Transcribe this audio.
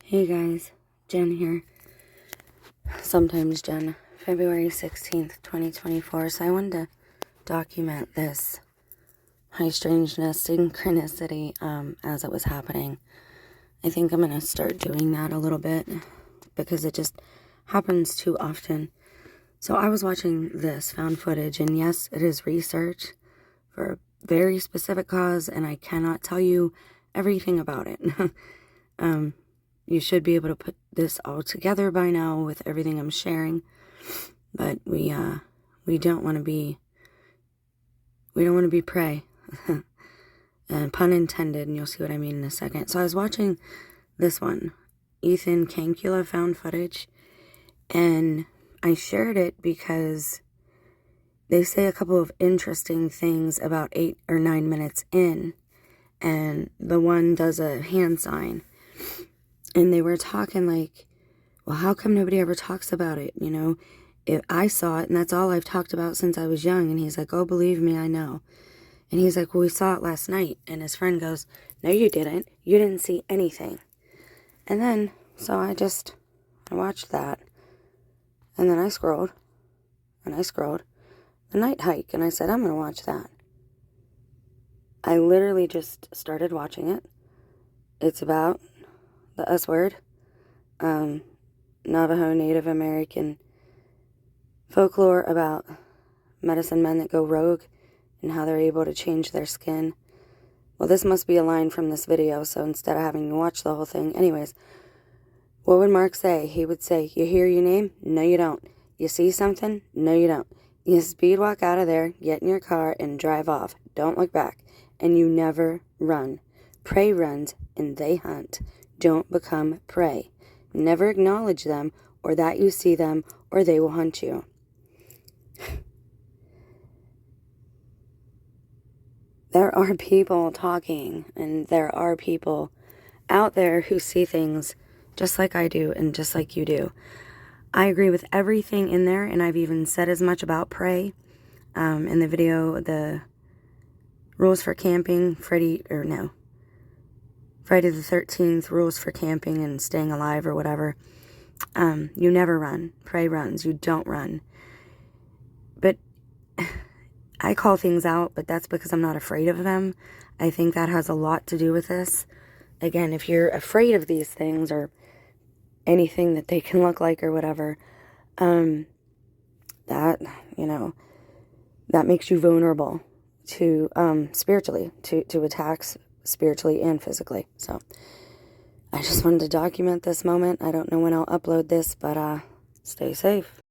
Hey guys, Jen here. Sometimes Jen. February 16th, 2024. So I wanted to document this high strangeness, synchronicity, as it was happening. I think I'm going to start doing that a little bit because it just happens too often. So I was watching this found footage, and yes, it is research for a very specific cause, and I cannot tell you everything about it. You should be able to put this all together by now with everything I'm sharing, but we don't want to be prey, and pun intended, and you'll see what I mean in a second. So I was watching this one, Ethan Cankula found footage, and I shared it because they say a couple of interesting things about 8 or 9 minutes in, and the one does a hand sign. And they were talking like, well, how come nobody ever talks about it? You know, if I saw it, and that's all I've talked about since I was young. And he's like, oh, believe me, I know. And he's like, well, we saw it last night. And his friend goes, no, you didn't. You didn't see anything. And then, so I watched that. And then I scrolled. And I scrolled. The night hike. And I said, I'm going to watch that. I literally just started watching it. It's about the S word, Navajo Native American folklore about medicine men that go rogue and how they're able to change their skin. Well, this must be a line from this video, so instead of having to watch the whole thing, anyways, what would Mark say? He would say, you hear your name? No, you don't. You see something? No, you don't. You speed walk out of there, get in your car, and drive off. Don't look back. And you never run. Prey runs, and they hunt. Don't become prey. Never acknowledge them, or that you see them, or they will hunt you. There are people talking, and there are people out there who see things just like I do, and just like you do. I agree with everything in there, and I've even said as much about prey. In the video, the rules for camping, Friday the 13th, rules for camping and staying alive or whatever. You never run. Prey runs. You don't run. But I call things out, but that's because I'm not afraid of them. I think that has a lot to do with this. Again, if you're afraid of these things or anything that they can look like or whatever, that makes you vulnerable to spiritually, to attacks spiritually and physically. So I just wanted to document this moment. I don't know when I'll upload this, but stay safe.